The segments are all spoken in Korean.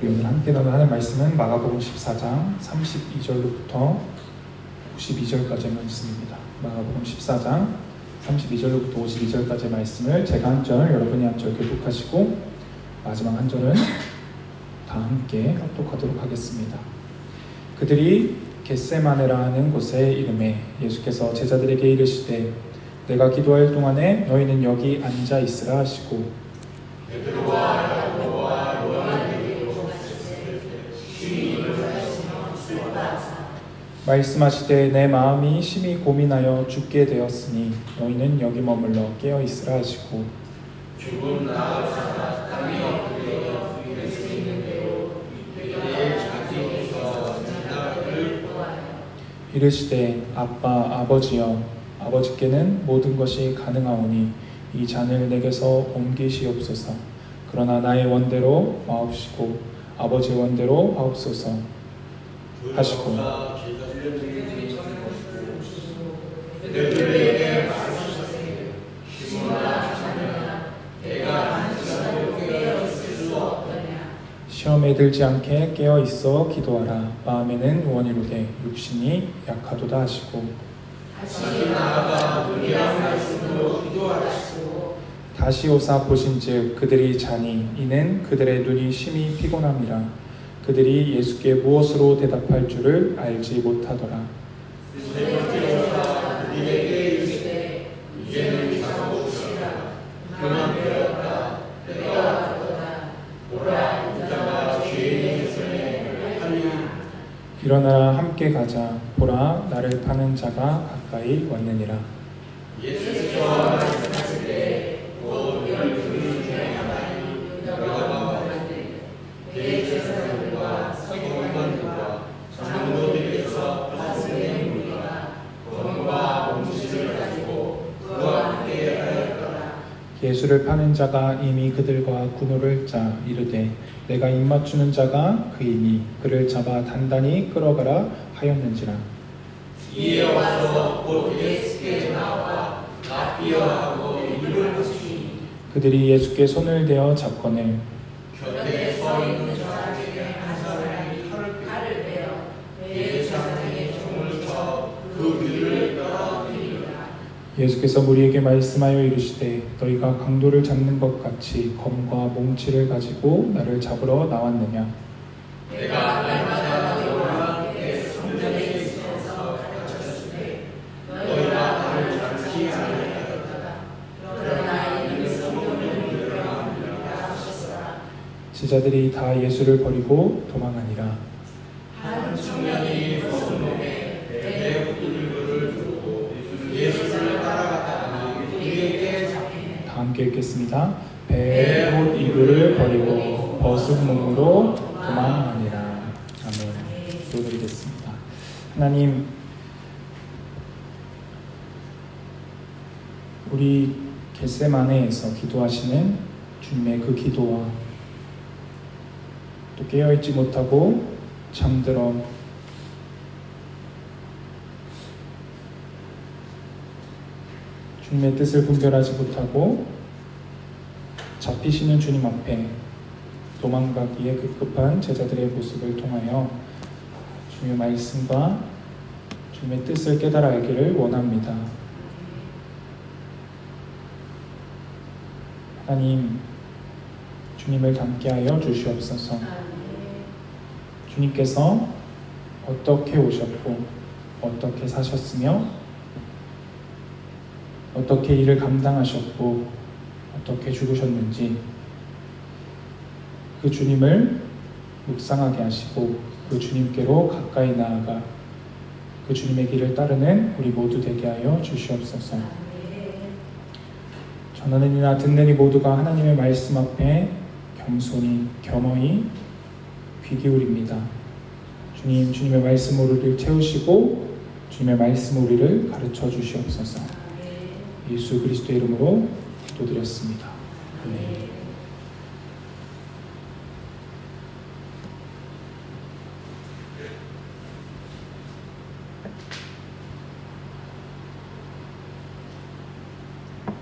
우리 오늘 함께 나눌 말씀은 마가복음 14장 32절로부터 52절까지의 말씀입니다. 마가복음 14장 32절로부터 52절까지의 말씀을 제가 한 절, 여러분이 한 절 교독하시고 마지막 한 절은 다 함께 합독하도록 하겠습니다. 그들이 겟세마네라 하는 곳에 이르매 예수께서 제자들에게 이르시되 내가 기도할 동안에 너희는 여기 앉아 있으라 하시고 베드로와 야고보와 요한에게 말씀하시되 내 마음이 심히 고민하여 죽게 되었으니 너희는 여기 머물러 깨어 있으라 하시고 죽은 나사가 땅에 엎드려 누울 수 있는 대로 이때에 자기에서 지나가기를 이르시되 아빠 아버지여 아버지께는 모든 것이 가능하오니 이 잔을 내게서 옮기시옵소서. 그러나 나의 원대로 마옵시고 아버지의 원대로 하옵소서 하시고 그들에게 말씀하시되 시몬아 자녀야 내가 한시라도 깨어 있을 수 없느냐. 시험에 들지 않게 깨어 있어 기도하라. 마음에는 원이로되 육신이 약하도다 하시고 다시 나아가 우리의 말씀으로 기도하시고 다시 오사 보신즉 그들이 자니 이는 그들의 눈이 심히 피곤함이라. 그들이 예수께 무엇으로 대답할 줄을 알지 못하더라. 세 번째 오사 그들에게 이르시되 이제는 자고 오시라. 그만 되었다. 때가 왔도다. 보라 인자가 죄인의 손에 팔리니 일어나라 함께 가자. 보라 나를 파는 자가 가까이 왔느니라. 예수께서 말씀하시되 곧 12인 중에 하나인 유다가 왔는데 대제사장들과 서기관들과 장로들에게서 다스리는 무리가 검과 몽치를 가지고 그와 함께 하였더라. 예수를 파는 자가 이미 그들과 군호를 짜 이르되 내가 입맞추는 자가 그이니 그를 잡아 단단히 끌어가라 하였는지라. 이에 와서 곧 예수께 나와 납비어하고 입을 붙이니 그들이 예수께 손을 대어 잡거늘 곁에 서 있는 자 중에 한 사람이 칼을 빼어 대제사장의 총을 쳐 그 귀를 떨어뜨리니라. 예수께서 무리에게 말씀하여 이르시되 너희가 강도를 잡는 것 같이 검과 몽치를 가지고 나를 잡으러 나왔느냐. 내가 날마다 너희와 함께 성전에 있어서 가르쳤으되 너희가 나를 잡지 아니하였다. 그러나 이는 성전을 유명함이라 하셨으나 제자들이 다 예수를 버리고 도망하니라. 한 청년이 벗은 몸에 배후일부를 두고 예수를 따라갔다가 우리에게 잡히니 다 함께 읽겠습니다. 배옷 이불을 버리고 벗은 몸으로 도망하니라. 아멘. 기도드리겠습니다. 하나님, 우리 겟세마네에서 기도하시는 주님의 그 기도와 또 깨어있지 못하고 잠들어 주님의 뜻을 분별하지 못하고 잡히시는 주님 앞에 도망가기에 급급한 제자들의 모습을 통하여 주님의 말씀과 주님의 뜻을 깨달아 알기를 원합니다. 하나님, 주님을 닮게 하여 주시옵소서. 주님께서 어떻게 오셨고 어떻게 사셨으며 어떻게 일을 감당하셨고 어떻게 죽으셨는지 그 주님을 묵상하게 하시고 그 주님께로 가까이 나아가 그 주님의 길을 따르는 우리 모두 되게 하여 주시옵소서. 전하는 이나 듣는 이 모두가 하나님의 말씀 앞에 겸손히 겸허히 귀 기울입니다. 주님, 주님의 말씀으로 우리를 채우시고 주님의 말씀으로 우리를 가르쳐 주시옵소서. 예수 그리스도의 이름으로 기도드렸습니다. 아멘.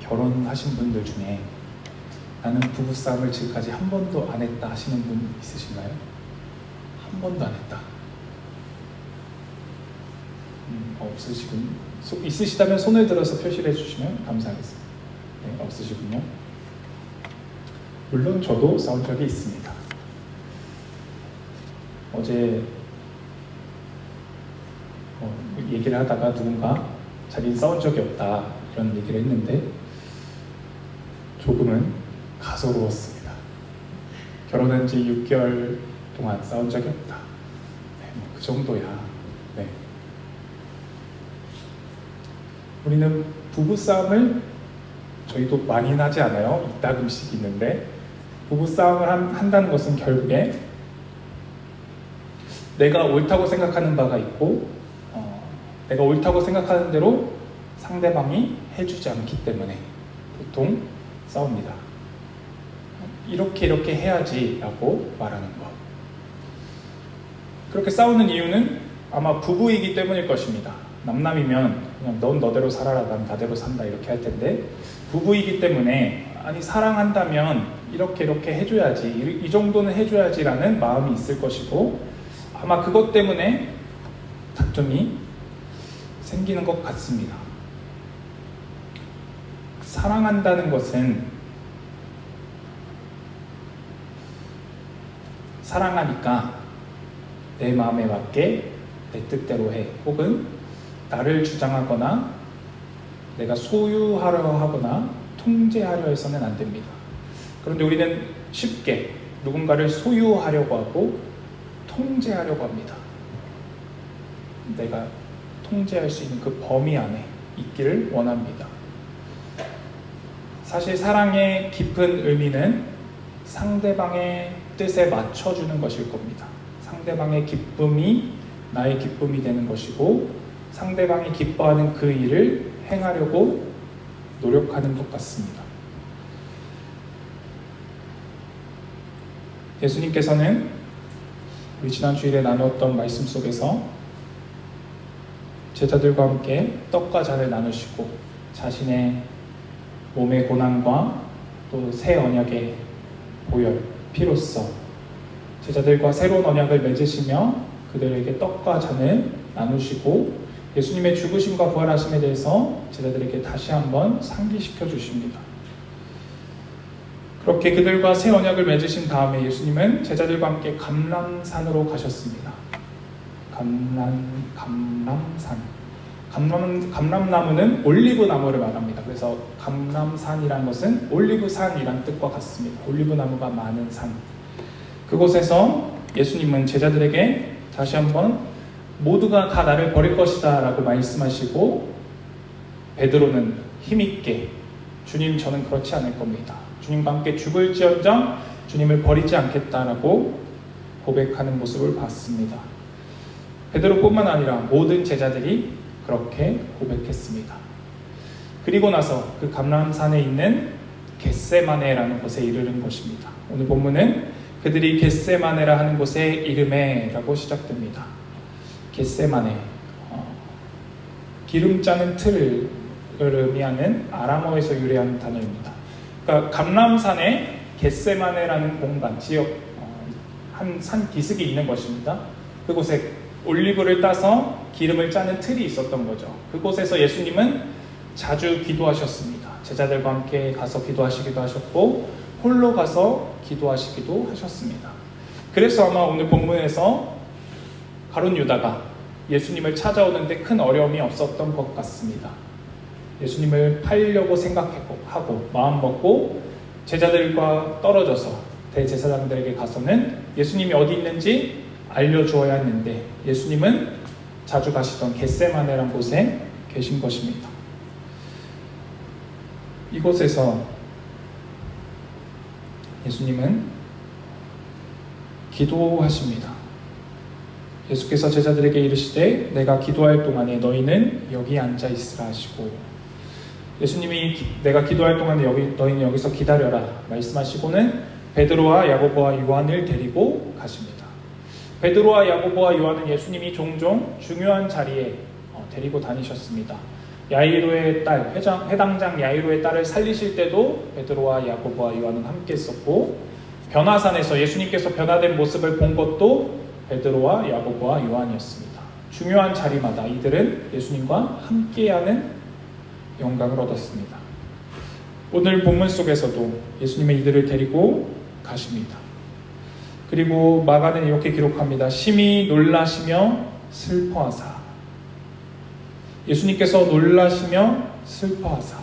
결혼하신 분들 중에 나는 부부싸움을 지금까지 한 번도 안 했다 하시는 분 있으신가요? 한 번도 안 했다. 없으시군. 있으시다면 손을 들어서 표시를 해주시면 감사하겠습니다. 네, 없으시군요. 물론 저도 싸운 적이 있습니다. 어제 얘기를 하다가 누군가 자기는 싸운 적이 없다 이런 얘기를 했는데 조금은 가소로웠습니다. 결혼한 지 6개월 동안 싸운 적이 없다. 네, 그 정도야. 네. 우리는 부부싸움을 저희도 많이 하지 않아요. 이따금씩 있는데 부부싸움을 한다는 것은 결국에 내가 옳다고 생각하는 바가 있고 내가 옳다고 생각하는 대로 상대방이 해주지 않기 때문에 보통 싸웁니다. 이렇게 해야지 라고 말하는 것. 그렇게 싸우는 이유는 아마 부부이기 때문일 것입니다. 남남이면 그냥 넌 너대로 살아라 난 나대로 산다 이렇게 할 텐데 부부이기 때문에 아니 사랑한다면 이렇게 해줘야지 이 정도는 해줘야지 라는 마음이 있을 것이고 아마 그것 때문에 다툼이 생기는 것 같습니다. 사랑한다는 것은 사랑하니까 내 마음에 맞게 내 뜻대로 해 혹은 나를 주장하거나 내가 소유하려 하거나 통제하려 해서는 안 됩니다. 그런데 우리는 쉽게 누군가를 소유하려고 하고 통제하려고 합니다. 내가 통제할 수 있는 그 범위 안에 있기를 원합니다. 사실 사랑의 깊은 의미는 상대방의 뜻에 맞춰주는 것일 겁니다. 상대방의 기쁨이 나의 기쁨이 되는 것이고 상대방이 기뻐하는 그 일을 행하려고 노력하는 것 같습니다. 예수님께서는 우리 지난 주일에 나누었던 말씀 속에서 제자들과 함께 떡과 잔을 나누시고 자신의 몸의 고난과 또 새 언약의 보혈, 피로써 제자들과 새로운 언약을 맺으시며 그들에게 떡과 잔을 나누시고 예수님의 죽으심과 부활하심에 대해서 제자들에게 다시 한번 상기시켜 주십니다. 그렇게 그들과 새 언약을 맺으신 다음에 예수님은 제자들과 함께 감람산으로 가셨습니다. 감람산. 감람나무는 올리브 나무를 말합니다. 그래서 감람산이라는 것은 올리브산이란 뜻과 같습니다. 올리브 나무가 많은 산. 그곳에서 예수님은 제자들에게 다시 한번 모두가 다 나를 버릴 것이다 라고 말씀하시고 베드로는 힘있게 주님 저는 그렇지 않을 겁니다. 주님과 함께 죽을지언정 주님을 버리지 않겠다라고 고백하는 모습을 봤습니다. 베드로뿐만 아니라 모든 제자들이 그렇게 고백했습니다. 그리고 나서 그 감람산에 있는 겟세마네라는 곳에 이르는 것입니다. 오늘 본문은 그들이 겟세마네라 하는 곳의 이름에라고 시작됩니다. 겟세마네, 기름 짜는 틀을 의미하는 아람어에서 유래한 단어입니다. 그러니까 감람산에 겟세마네라는 공간, 지역, 한 산 기슭이 있는 것입니다. 그곳에 올리브를 따서 기름을 짜는 틀이 있었던 거죠. 그곳에서 예수님은 자주 기도하셨습니다. 제자들과 함께 가서 기도하시기도 하셨고 홀로 가서 기도하시기도 하셨습니다. 그래서 아마 오늘 본문에서 가룟 유다가 예수님을 찾아오는데 큰 어려움이 없었던 것 같습니다. 예수님을 팔려고 생각하고 마음먹고 제자들과 떨어져서 대제사장들에게 가서는 예수님이 어디 있는지 알려주어야 했는데 예수님은 자주 가시던 겟세마네라는 곳에 계신 것입니다. 이곳에서 예수님은 기도하십니다. 예수께서 제자들에게 이르시되 내가 기도할 동안에 너희는 여기 앉아 있으라 하시고 예수님이 내가 기도할 동안에 너희는 여기서 기다려라 말씀하시고는 베드로와 야고보와 요한을 데리고 가십니다. 베드로와 야고보와 요한은 예수님이 종종 중요한 자리에 데리고 다니셨습니다. 야이로의 딸, 해당장 야이로의 딸을 살리실 때도 베드로와 야고보와 요한은 함께 있었고, 변화산에서 예수님께서 변화된 모습을 본 것도 베드로와 야고보와 요한이었습니다. 중요한 자리마다 이들은 예수님과 함께하는 영광을 얻었습니다. 오늘 본문 속에서도 예수님은 이들을 데리고 가십니다. 그리고 마가는 이렇게 기록합니다. 심히 놀라시며 슬퍼하사. 예수님께서 놀라시며 슬퍼하사.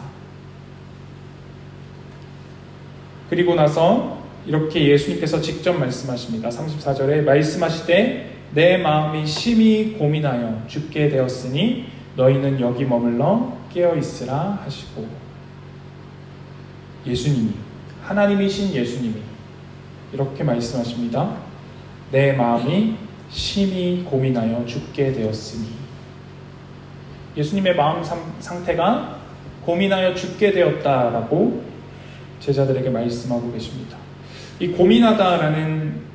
그리고 나서 이렇게 예수님께서 직접 말씀하십니다. 34절에 말씀하시되 내 마음이 심히 고민하여 죽게 되었으니 너희는 여기 머물러 깨어있으라 하시고, 예수님이, 하나님이신 예수님이 이렇게 말씀하십니다. 내 마음이 심히 고민하여 죽게 되었으니. 예수님의 마음 상태가 고민하여 죽게 되었다라고 제자들에게 말씀하고 계십니다. 이 고민하다라는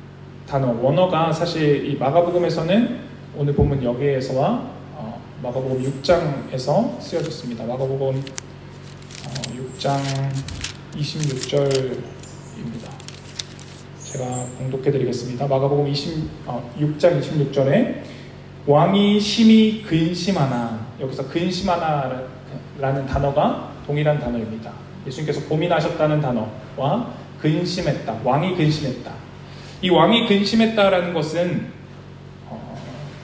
단어, 원어가 사실 이 마가복음에서는 오늘 본문 여기에서와 마가복음 6장에서 쓰여졌습니다. 마가복음 6장 26절입니다. 제가 봉독해 드리겠습니다. 마가복음 6장 26절에 왕이 심히 근심하나, 여기서 근심하나라는 단어가 동일한 단어입니다. 예수님께서 고민하셨다는 단어와 근심했다, 왕이 근심했다. 이 왕이 근심했다라는 것은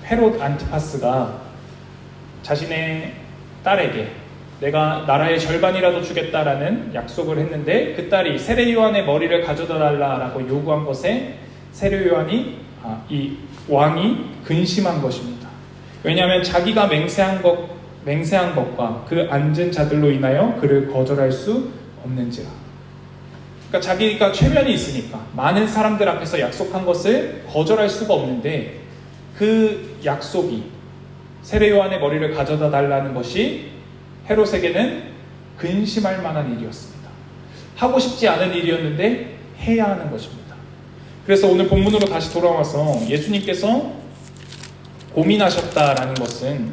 헤롯 안티파스가 자신의 딸에게 내가 나라의 절반이라도 주겠다라는 약속을 했는데, 그 딸이 세례 요한의 머리를 가져다 달라라고 요구한 것에 세례 요한이 이 왕이 근심한 것입니다. 왜냐하면 자기가 맹세한 것과 그 앉은 자들로 인하여 그를 거절할 수 없는지라. 그러니까 자기가 최면이 있으니까 많은 사람들 앞에서 약속한 것을 거절할 수가 없는데, 그 약속이 세례 요한의 머리를 가져다 달라는 것이 헤롯에게는 근심할 만한 일이었습니다. 하고 싶지 않은 일이었는데 해야 하는 것입니다. 그래서 오늘 본문으로 다시 돌아와서 예수님께서 고민하셨다라는 것은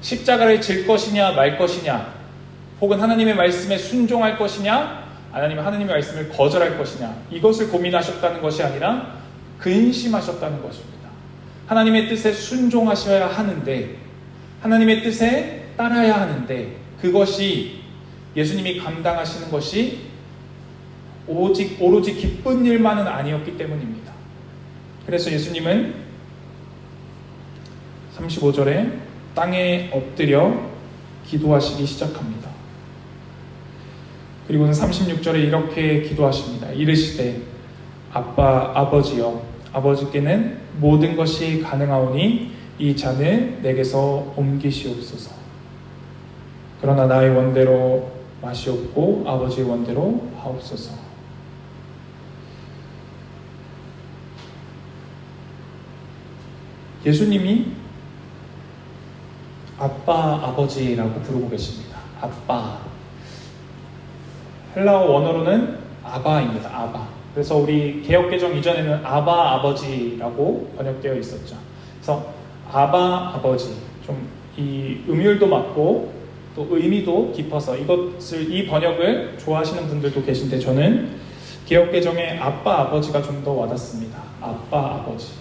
십자가를 질 것이냐 말 것이냐, 혹은 하나님의 말씀에 순종할 것이냐 아니면 하나님의 말씀을 거절할 것이냐, 이것을 고민하셨다는 것이 아니라 근심하셨다는 것입니다. 하나님의 뜻에 순종하셔야 하는데, 하나님의 뜻에 따라야 하는데, 그것이 예수님이 감당하시는 것이 오로지 기쁜 일만은 아니었기 때문입니다. 그래서 예수님은 35절에 땅에 엎드려 기도하시기 시작합니다. 그리고는 36절에 이렇게 기도하십니다. 이르시되 아버지여, 아버지께는 모든 것이 가능하오니 이 잔을 내게서 옮기시옵소서. 그러나 나의 원대로 마시옵고 아버지의 원대로 하옵소서. 예수님이 아빠, 아버지라고 부르고 계십니다. 아빠. 헬라어 원어로는 아바입니다. 아바. 그래서 우리 개역개정 이전에는 아바, 아버지라고 번역되어 있었죠. 그래서 아바, 아버지. 좀 이 음율도 맞고 또 의미도 깊어서 이 번역을 좋아하시는 분들도 계신데, 저는 개역개정의 아빠, 아버지가 좀 더 와닿습니다. 아빠, 아버지.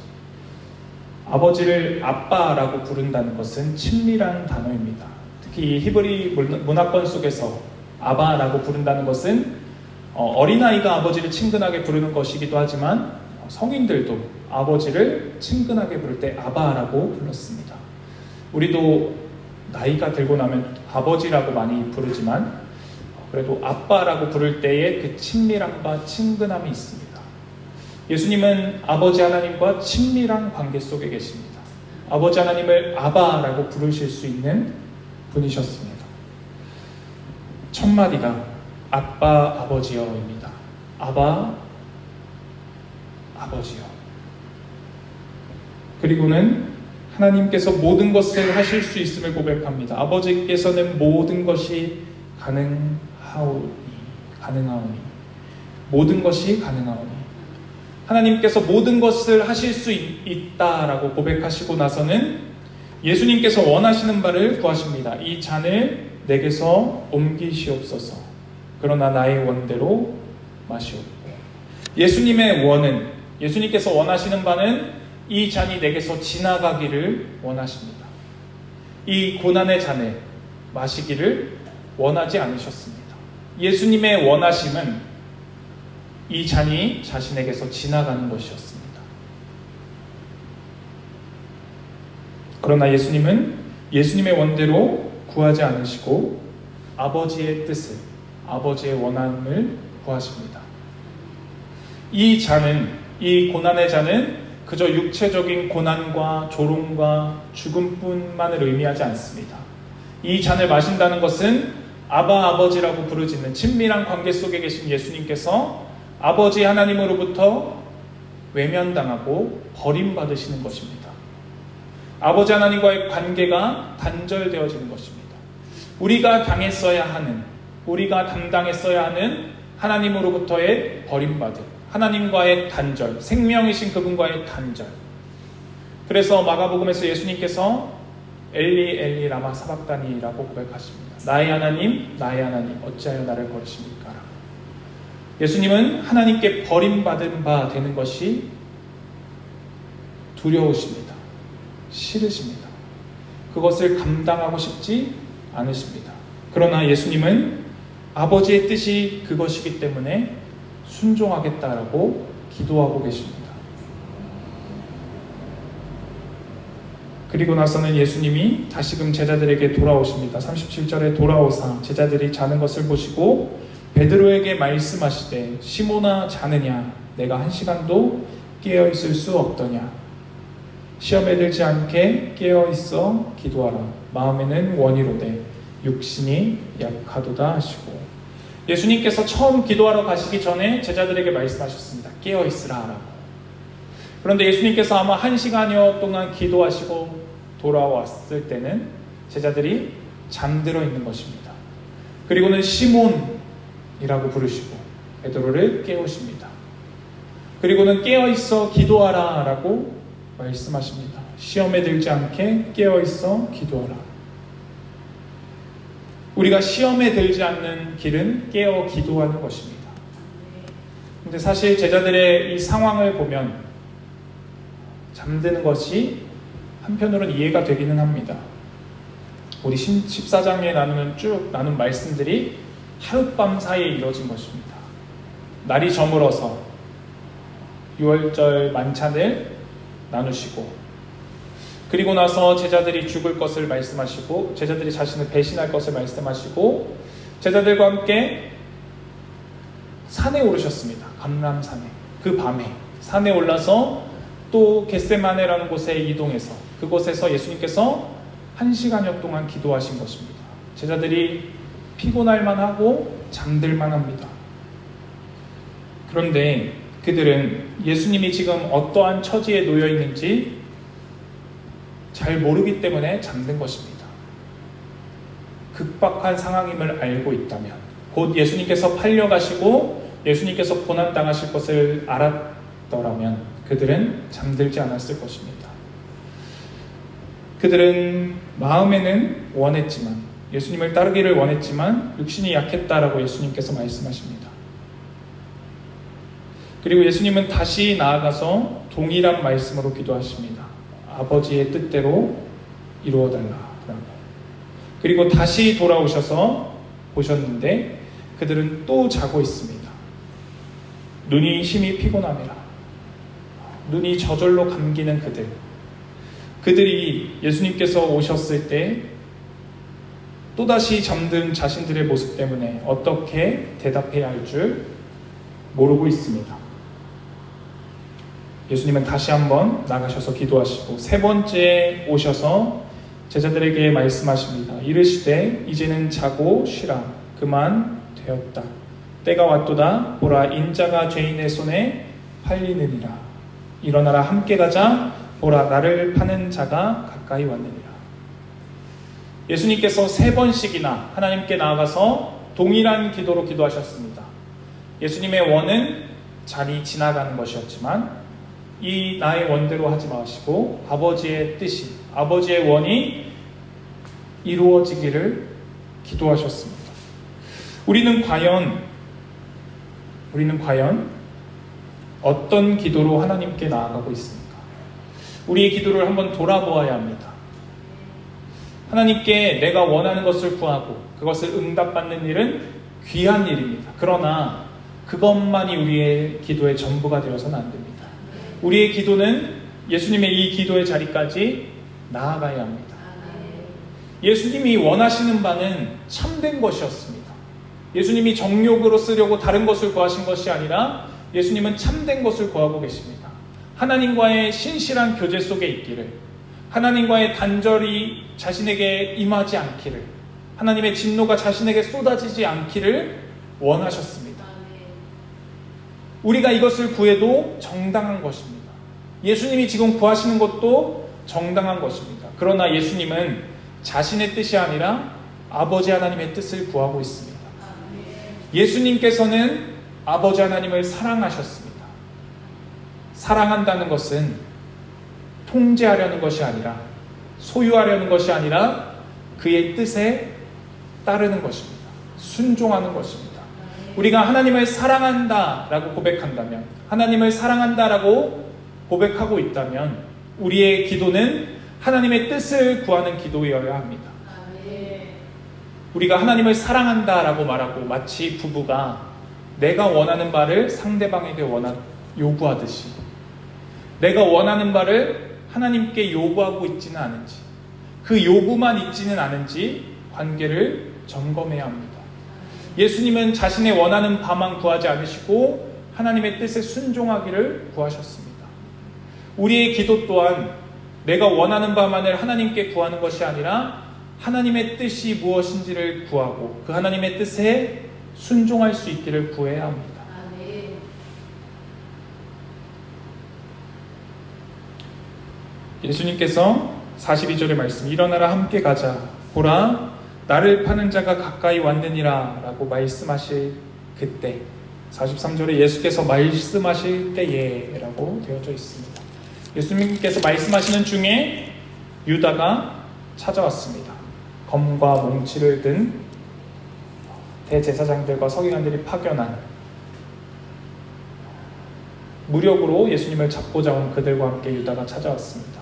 아버지를 아빠라고 부른다는 것은 친밀한 단어입니다. 특히 히브리 문화권 속에서 아바라고 부른다는 것은 어린아이가 아버지를 친근하게 부르는 것이기도 하지만 성인들도 아버지를 친근하게 부를 때 아바라고 불렀습니다. 우리도 나이가 들고 나면 아버지라고 많이 부르지만 그래도 아빠라고 부를 때의 그 친밀함과 친근함이 있습니다. 예수님은 아버지 하나님과 친밀한 관계 속에 계십니다. 아버지 하나님을 아바라고 부르실 수 있는 분이셨습니다. 첫 마디가 아빠, 아버지여입니다. 아바, 아버지여. 그리고는 하나님께서 모든 것을 하실 수 있음을 고백합니다. 아버지께서는 모든 것이 가능하오니. 모든 것이 가능하오니. 하나님께서 모든 것을 하실 수 있다라고 고백하시고 나서는 예수님께서 원하시는 바를 구하십니다. 이 잔을 내게서 옮기시옵소서. 그러나 나의 원대로 마시옵고. 예수님의 원은, 예수님께서 원하시는 바는 이 잔이 내게서 지나가기를 원하십니다. 이 고난의 잔을 마시기를 원하지 않으셨습니다. 예수님의 원하심은 이 잔이 자신에게서 지나가는 것이었습니다. 그러나 예수님은 예수님의 원대로 구하지 않으시고 아버지의 뜻을, 아버지의 원함을 구하십니다. 이 잔은, 이 고난의 잔은 그저 육체적인 고난과 조롱과 죽음뿐만을 의미하지 않습니다. 이 잔을 마신다는 것은 아바 아버지라고 부르짖는 친밀한 관계 속에 계신 예수님께서 아버지 하나님으로부터 외면당하고 버림받으시는 것입니다. 아버지 하나님과의 관계가 단절되어지는 것입니다. 우리가 당했어야 하는, 우리가 담당했어야 하는 하나님으로부터의 버림받음, 하나님과의 단절, 생명이신 그분과의 단절. 그래서 마가복음에서 예수님께서 엘리 엘리 라마 사박다니라고 고백하십니다. 나의 하나님 어찌하여 나를 버리십니까? 예수님은 하나님께 버림받은 바 되는 것이 두려우십니다. 싫으십니다. 그것을 감당하고 싶지 않으십니다. 그러나 예수님은 아버지의 뜻이 그것이기 때문에 순종하겠다라고 기도하고 계십니다. 그리고 나서는 예수님이 다시금 제자들에게 돌아오십니다. 37절에 돌아오사 제자들이 자는 것을 보시고 베드로에게 말씀하시되 시몬아 자느냐 내가 한 시간도 깨어있을 수 없더냐 시험에 들지 않게 깨어있어 기도하라 마음에는 원이로되 육신이 약하도다 하시고 예수님께서 처음 기도하러 가시기 전에 제자들에게 말씀하셨습니다. 깨어있으라 라고. 그런데 예수님께서 아마 1시간여 동안 기도하시고 돌아왔을 때는 제자들이 잠들어 있는 것입니다. 그리고는 시몬이라고 부르시고 베드로를 깨우십니다. 그리고는 깨어있어 기도하라 라고 말씀하십니다. 시험에 들지 않게 깨어있어 기도하라. 우리가 시험에 들지 않는 길은 깨어 기도하는 것입니다. 근데 사실 제자들의 이 상황을 보면 잠드는 것이 한편으로는 이해가 되기는 합니다. 우리 14장에 쭉 나눈 말씀들이 하룻밤 사이에 이루어진 것입니다. 날이 저물어서 6월절 만찬을 나누시고 그리고 나서 제자들이 죽을 것을 말씀하시고 제자들이 자신을 배신할 것을 말씀하시고 제자들과 함께 산에 오르셨습니다. 감람산에. 그 밤에 산에 올라서 또 겟세마네라는 곳에 이동해서 그곳에서 예수님께서 1시간여 동안 기도하신 것입니다. 제자들이 피곤할 만하고 잠들 만합니다. 그런데 그들은 예수님이 지금 어떠한 처지에 놓여 있는지 잘 모르기 때문에 잠든 것입니다. 극박한 상황임을 알고 있다면 곧 예수님께서 팔려가시고 예수님께서 고난당하실 것을 알았더라면 그들은 잠들지 않았을 것입니다. 그들은 마음에는 원했지만 예수님을 따르기를 원했지만 육신이 약했다라고 예수님께서 말씀하십니다. 그리고 예수님은 다시 나아가서 동일한 말씀으로 기도하십니다. 아버지의 뜻대로 이루어달라라고. 그리고 다시 돌아오셔서 보셨는데 그들은 또 자고 있습니다. 눈이 심히 피곤함이라. 눈이 저절로 감기는 그들이 예수님께서 오셨을 때 또다시 잠든 자신들의 모습 때문에 어떻게 대답해야 할 줄 모르고 있습니다. 예수님은 다시 한번 나가셔서 기도하시고 세 번째 오셔서 제자들에게 말씀하십니다. 이르시되 이제는 자고 쉬라. 그만 되었다. 때가 왔도다. 보라 인자가 죄인의 손에 팔리느니라. 일어나라 함께 가자. 보라 나를 파는 자가 가까이 왔느니라. 예수님께서 세 번씩이나 하나님께 나아가서 동일한 기도로 기도하셨습니다. 예수님의 원은 잔이 지나가는 것이었지만 이 나의 원대로 하지 마시고 아버지의 뜻이, 아버지의 원이 이루어지기를 기도하셨습니다. 우리는 과연 어떤 기도로 하나님께 나아가고 있습니까? 우리의 기도를 한번 돌아보아야 합니다. 하나님께 내가 원하는 것을 구하고 그것을 응답받는 일은 귀한 일입니다. 그러나 그것만이 우리의 기도의 전부가 되어서는 안 됩니다. 우리의 기도는 예수님의 이 기도의 자리까지 나아가야 합니다. 예수님이 원하시는 바는 참된 것이었습니다. 예수님이 정욕으로 쓰려고 다른 것을 구하신 것이 아니라 예수님은 참된 것을 구하고 계십니다. 하나님과의 신실한 교제 속에 있기를, 하나님과의 단절이 자신에게 임하지 않기를, 하나님의 진노가 자신에게 쏟아지지 않기를 원하셨습니다. 우리가 이것을 구해도 정당한 것입니다. 예수님이 지금 구하시는 것도 정당한 것입니다. 그러나 예수님은 자신의 뜻이 아니라 아버지 하나님의 뜻을 구하고 있습니다. 예수님께서는 아버지 하나님을 사랑하셨습니다. 사랑한다는 것은 통제하려는 것이 아니라, 소유하려는 것이 아니라 그의 뜻에 따르는 것입니다. 순종하는 것입니다. 우리가 하나님을 사랑한다라고 고백한다면, 하나님을 사랑한다라고 고백하고 있다면 우리의 기도는 하나님의 뜻을 구하는 기도여야 합니다. 우리가 하나님을 사랑한다라고 말하고 마치 부부가 내가 원하는 바를 상대방에게 요구하듯이 내가 원하는 바를 하나님께 요구하고 있지는 않은지, 그 요구만 있지는 않은지 관계를 점검해야 합니다. 예수님은 자신의 원하는 바만 구하지 않으시고 하나님의 뜻에 순종하기를 구하셨습니다. 우리의 기도 또한 내가 원하는 바만을 하나님께 구하는 것이 아니라 하나님의 뜻이 무엇인지를 구하고 그 하나님의 뜻에 순종할 수 있기를 구해야 합니다. 예수님께서 42절의 말씀, 일어나라 함께 가자. 보라, 나를 파는 자가 가까이 왔느니라 라고 말씀하실 그때, 43절에 예수께서 말씀하실 때에 라고 되어져 있습니다. 예수님께서 말씀하시는 중에 유다가 찾아왔습니다. 검과 몽치를 든 대제사장들과 서기관들이 파견한, 무력으로 예수님을 잡고자 온 그들과 함께 유다가 찾아왔습니다.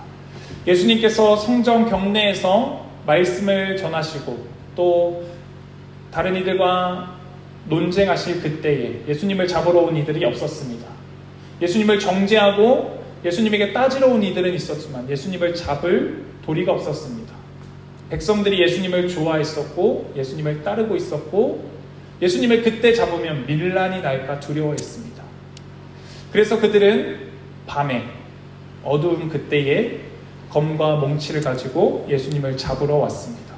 예수님께서 성전 경내에서 말씀을 전하시고 또 다른 이들과 논쟁하실 그때에 예수님을 잡으러 온 이들이 없었습니다. 예수님을 정죄하고 예수님에게 따지러 온 이들은 있었지만 예수님을 잡을 도리가 없었습니다. 백성들이 예수님을 좋아했었고 예수님을 따르고 있었고 예수님을 그때 잡으면 밀란이 날까 두려워했습니다. 그래서 그들은 밤에 어두운 그때에 검과 몽치를 가지고 예수님을 잡으러 왔습니다.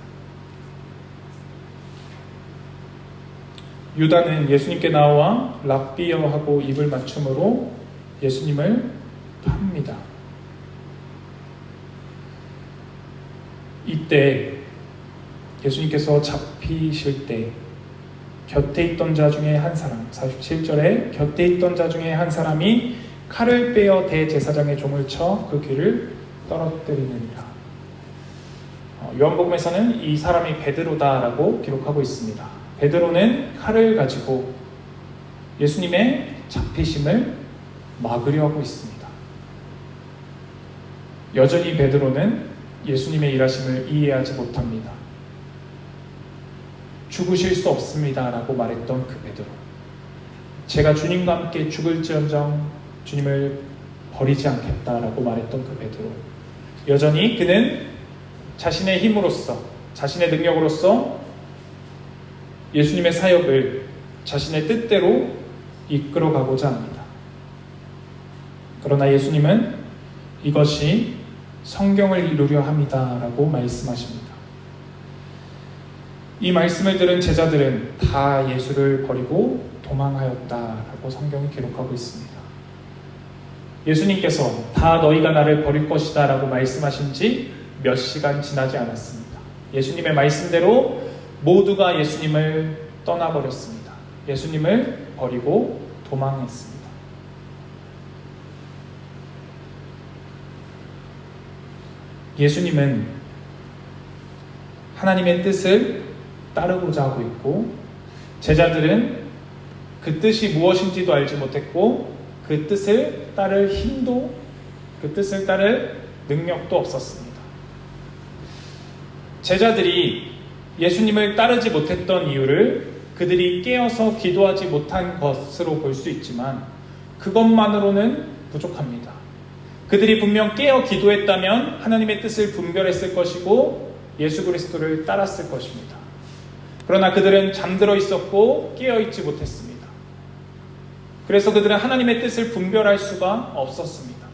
유다는 예수님께 나와 랍비여 하고 입을 맞춤으로 예수님을 팝니다. 이때 예수님께서 잡히실 때 곁에 있던 자 중에 한 사람, 47절에 곁에 있던 자 중에 한 사람이 칼을 빼어 대제사장의 종을 쳐 그 귀를 떨어뜨리느니라. 요한복음에서는 이 사람이 베드로다라고 기록하고 있습니다. 베드로는 칼을 가지고 예수님의 잡히심을 막으려 하고 있습니다. 여전히 베드로는 예수님의 일하심을 이해하지 못합니다. 죽으실 수 없습니다 라고 말했던 그 베드로, 제가 주님과 함께 죽을지언정 주님을 버리지 않겠다라고 말했던 그 베드로, 여전히 그는 자신의 힘으로써, 자신의 능력으로서 예수님의 사역을 자신의 뜻대로 이끌어가고자 합니다. 그러나 예수님은 이것이 성경을 이루려 함이다 라고 말씀하십니다. 이 말씀을 들은 제자들은 다 예수를 버리고 도망하였다라고 성경이 기록하고 있습니다. 예수님께서 다 너희가 나를 버릴 것이다 라고 말씀하신 지 몇 시간 지나지 않았습니다. 예수님의 말씀대로 모두가 예수님을 떠나버렸습니다. 예수님을 버리고 도망했습니다. 예수님은 하나님의 뜻을 따르고자 하고 있고, 제자들은 그 뜻이 무엇인지도 알지 못했고 그 뜻을 따를 힘도, 그 뜻을 따를 능력도 없었습니다. 제자들이 예수님을 따르지 못했던 이유를 그들이 깨어서 기도하지 못한 것으로 볼 수 있지만 그것만으로는 부족합니다. 그들이 분명 깨어 기도했다면 하나님의 뜻을 분별했을 것이고 예수 그리스도를 따랐을 것입니다. 그러나 그들은 잠들어 있었고 깨어 있지 못했습니다. 그래서 그들은 하나님의 뜻을 분별할 수가 없었습니다.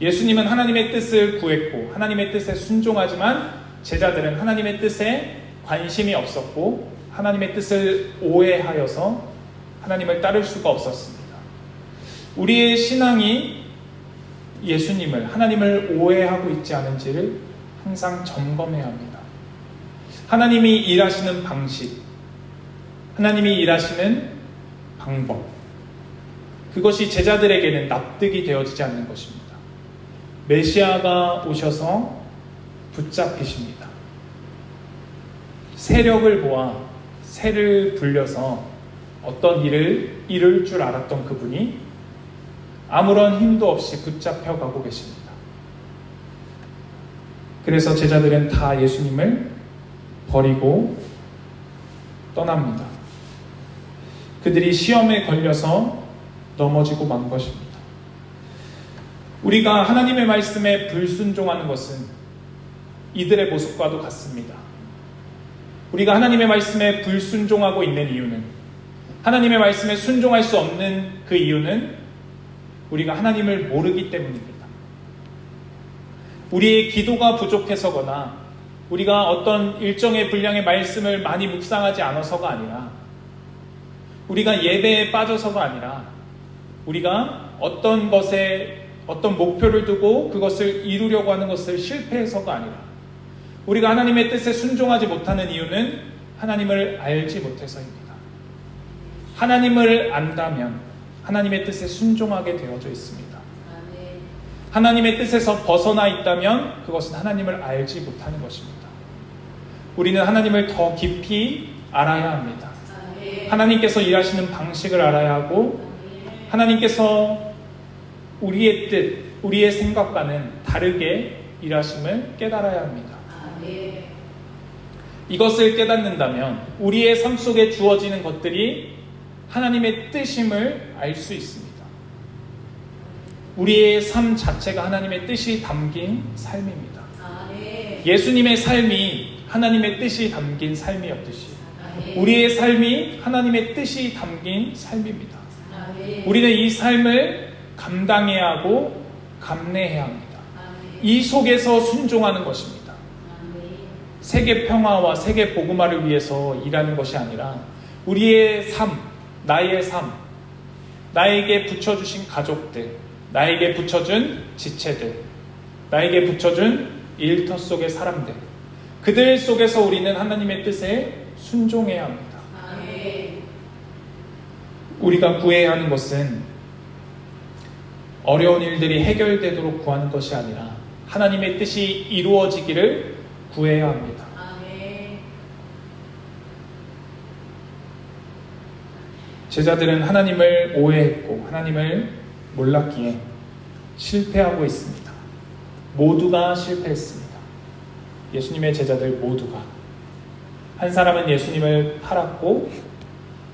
예수님은 하나님의 뜻을 구했고 하나님의 뜻에 순종하지만 제자들은 하나님의 뜻에 관심이 없었고 하나님의 뜻을 오해하여서 하나님을 따를 수가 없었습니다. 우리의 신앙이 예수님을, 하나님을 오해하고 있지 않은지를 항상 점검해야 합니다. 하나님이 일하시는 방식, 하나님이 일하시는 방법, 그것이 제자들에게는 납득이 되어지지 않는 것입니다. 메시아가 오셔서 붙잡히십니다. 세력을 모아 새를 불려서 어떤 일을 이룰 줄 알았던 그분이 아무런 힘도 없이 붙잡혀 가고 계십니다. 그래서 제자들은 다 예수님을 버리고 떠납니다. 그들이 시험에 걸려서 넘어지고 만 것입니다. 우리가 하나님의 말씀에 불순종하는 것은 이들의 모습과도 같습니다. 우리가 하나님의 말씀에 불순종하고 있는 이유는, 하나님의 말씀에 순종할 수 없는 그 이유는 우리가 하나님을 모르기 때문입니다. 우리의 기도가 부족해서거나 우리가 어떤 일정의 분량의 말씀을 많이 묵상하지 않아서가 아니라, 우리가 예배에 빠져서가 아니라, 우리가 어떤 것에 어떤 목표를 두고 그것을 이루려고 하는 것을 실패해서가 아니라, 우리가 하나님의 뜻에 순종하지 못하는 이유는 하나님을 알지 못해서입니다. 하나님을 안다면 하나님의 뜻에 순종하게 되어져 있습니다. 하나님의 뜻에서 벗어나 있다면 그것은 하나님을 알지 못하는 것입니다. 우리는 하나님을 더 깊이 알아야 합니다. 하나님께서 일하시는 방식을 알아야 하고, 하나님께서 우리의 뜻, 우리의 생각과는 다르게 일하심을 깨달아야 합니다. 이것을 깨닫는다면 우리의 삶 속에 주어지는 것들이 하나님의 뜻임을 알 수 있습니다. 우리의 삶 자체가 하나님의 뜻이 담긴 삶입니다. 예수님의 삶이 하나님의 뜻이 담긴 삶이었듯이 우리의 삶이 하나님의 뜻이 담긴 삶입니다. 우리는 이 삶을 감당해야 하고 감내해야 합니다. 이 속에서 순종하는 것입니다. 세계 평화와 세계 복음화를 위해서 일하는 것이 아니라 우리의 삶, 나의 삶, 나에게 붙여주신 가족들, 나에게 붙여준 지체들, 나에게 붙여준 일터 속의 사람들, 그들 속에서 우리는 하나님의 뜻에 순종해야 합니다. 우리가 구해야 하는 것은 어려운 일들이 해결되도록 구하는 것이 아니라 하나님의 뜻이 이루어지기를 구해야 합니다. 제자들은 하나님을 오해했고 하나님을 몰랐기에 실패하고 있습니다. 모두가 실패했습니다. 예수님의 제자들 모두가. 한 사람은 예수님을 팔았고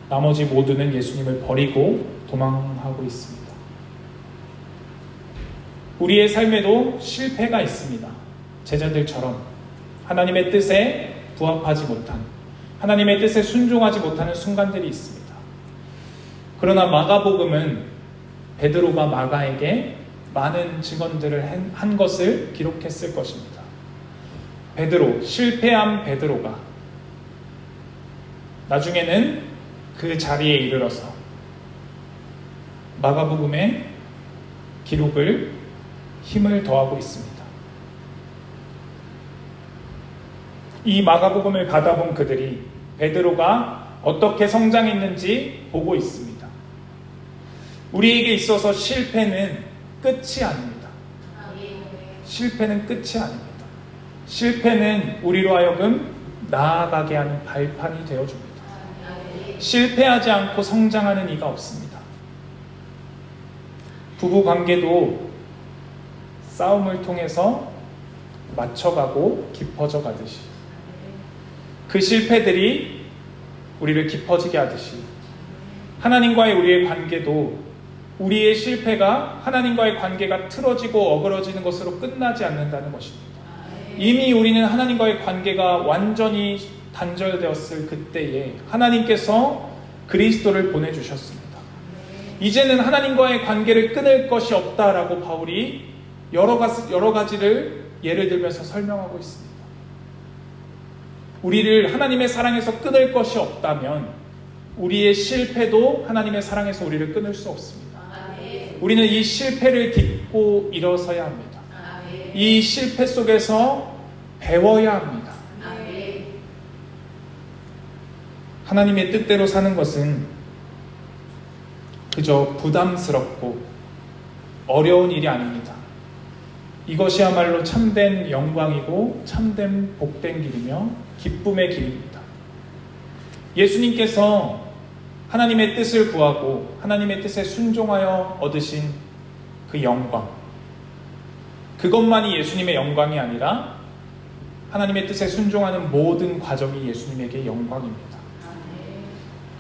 나머지 모두는 예수님을 버리고 도망하고 있습니다. 우리의 삶에도 실패가 있습니다. 제자들처럼 하나님의 뜻에 부합하지 못한, 하나님의 뜻에 순종하지 못하는 순간들이 있습니다. 그러나 마가복음은 베드로가 마가에게 많은 증언들을 한 것을 기록했을 것입니다. 베드로, 실패한 베드로가 나중에는 그 자리에 이르러서 마가복음의 기록을 힘을 더하고 있습니다. 이 마가복음을 받아본 그들이 베드로가 어떻게 성장했는지 보고 있습니다. 우리에게 있어서 실패는 끝이 아닙니다. 실패는 끝이 아닙니다. 실패는 우리로 하여금 나아가게 하는 발판이 되어줍니다. 실패하지 않고 성장하는 이가 없습니다. 부부 관계도 싸움을 통해서 맞춰가고 깊어져 가듯이, 그 실패들이 우리를 깊어지게 하듯이, 하나님과의 우리의 관계도 우리의 실패가 하나님과의 관계가 틀어지고 어그러지는 것으로 끝나지 않는다는 것입니다. 이미 우리는 하나님과의 관계가 완전히 단절되었을 그때에 하나님께서 그리스도를 보내주셨습니다. 이제는 하나님과의 관계를 끊을 것이 없다라고 바울이 여러 가지를 예를 들면서 설명하고 있습니다. 우리를 하나님의 사랑에서 끊을 것이 없다면 우리의 실패도 하나님의 사랑에서 우리를 끊을 수 없습니다. 우리는 이 실패를 딛고 일어서야 합니다. 이 실패 속에서 배워야 합니다. 하나님의 뜻대로 사는 것은 그저 부담스럽고 어려운 일이 아닙니다. 이것이야말로 참된 영광이고 참된 복된 길이며 기쁨의 길입니다. 예수님께서 하나님의 뜻을 구하고 하나님의 뜻에 순종하여 얻으신 그 영광, 그것만이 예수님의 영광이 아니라 하나님의 뜻에 순종하는 모든 과정이 예수님에게 영광입니다.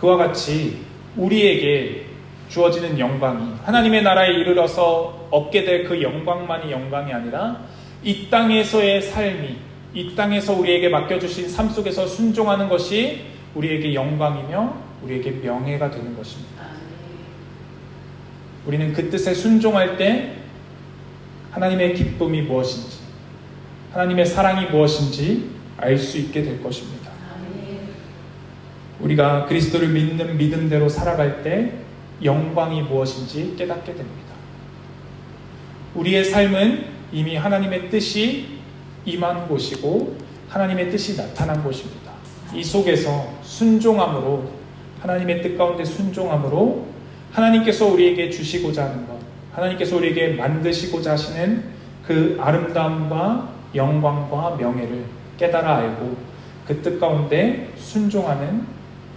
그와 같이 우리에게 주어지는 영광이 하나님의 나라에 이르러서 얻게 될 그 영광만이 영광이 아니라 이 땅에서의 삶이, 이 땅에서 우리에게 맡겨주신 삶 속에서 순종하는 것이 우리에게 영광이며 우리에게 명예가 되는 것입니다. 우리는 그 뜻에 순종할 때 하나님의 기쁨이 무엇인지, 하나님의 사랑이 무엇인지 알 수 있게 될 것입니다. 우리가 그리스도를 믿는 믿음대로 살아갈 때 영광이 무엇인지 깨닫게 됩니다. 우리의 삶은 이미 하나님의 뜻이 임한 곳이고 하나님의 뜻이 나타난 곳입니다. 이 속에서 순종함으로, 하나님의 뜻 가운데 순종함으로 하나님께서 우리에게 주시고자 하는 것, 하나님께서 우리에게 만드시고자 하시는 그 아름다움과 영광과 명예를 깨달아 알고 그 뜻 가운데 순종하는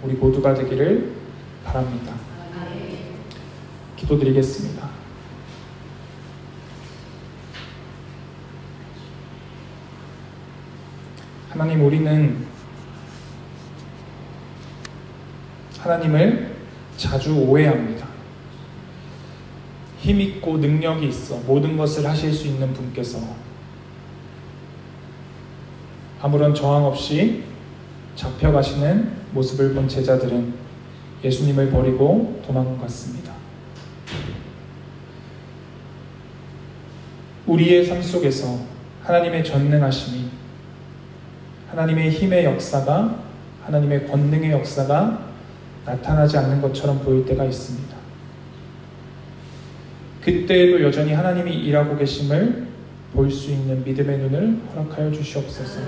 우리 모두가 되기를 바랍니다. 기도드리겠습니다. 하나님, 우리는 하나님을 자주 오해합니다. 힘있고 능력이 있어 모든 것을 하실 수 있는 분께서 아무런 저항 없이 잡혀가시는 모습을 본 제자들은 예수님을 버리고 도망갔습니다. 우리의 삶 속에서 하나님의 전능하심이, 하나님의 힘의 역사가, 하나님의 권능의 역사가 나타나지 않는 것처럼 보일 때가 있습니다. 그때에도 여전히 하나님이 일하고 계심을 볼 수 있는 믿음의 눈을 허락하여 주시옵소서.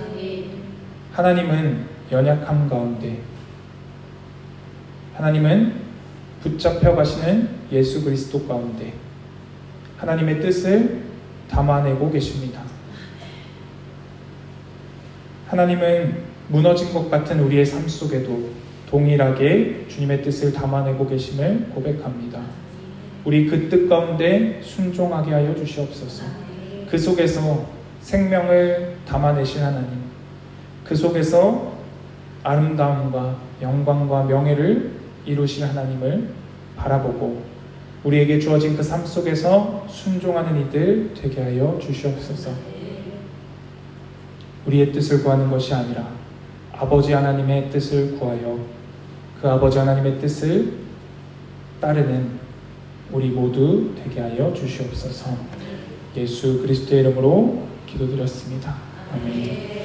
하나님은 연약함 가운데, 하나님은 붙잡혀 가시는 예수 그리스도 가운데 하나님의 뜻을 담아내고 계십니다. 하나님은 무너진 것 같은 우리의 삶 속에도 동일하게 주님의 뜻을 담아내고 계심을 고백합니다. 우리 그 뜻 가운데 순종하게 하여 주시옵소서. 그 속에서 생명을 담아내신 하나님, 그 속에서 아름다움과 영광과 명예를 이루신 하나님을 바라보고 우리에게 주어진 그 삶 속에서 순종하는 이들 되게 하여 주시옵소서. 우리의 뜻을 구하는 것이 아니라 아버지 하나님의 뜻을 구하여 그 아버지 하나님의 뜻을 따르는 우리 모두 되게 하여 주시옵소서. 예수 그리스도의 이름으로 기도드렸습니다. 아멘.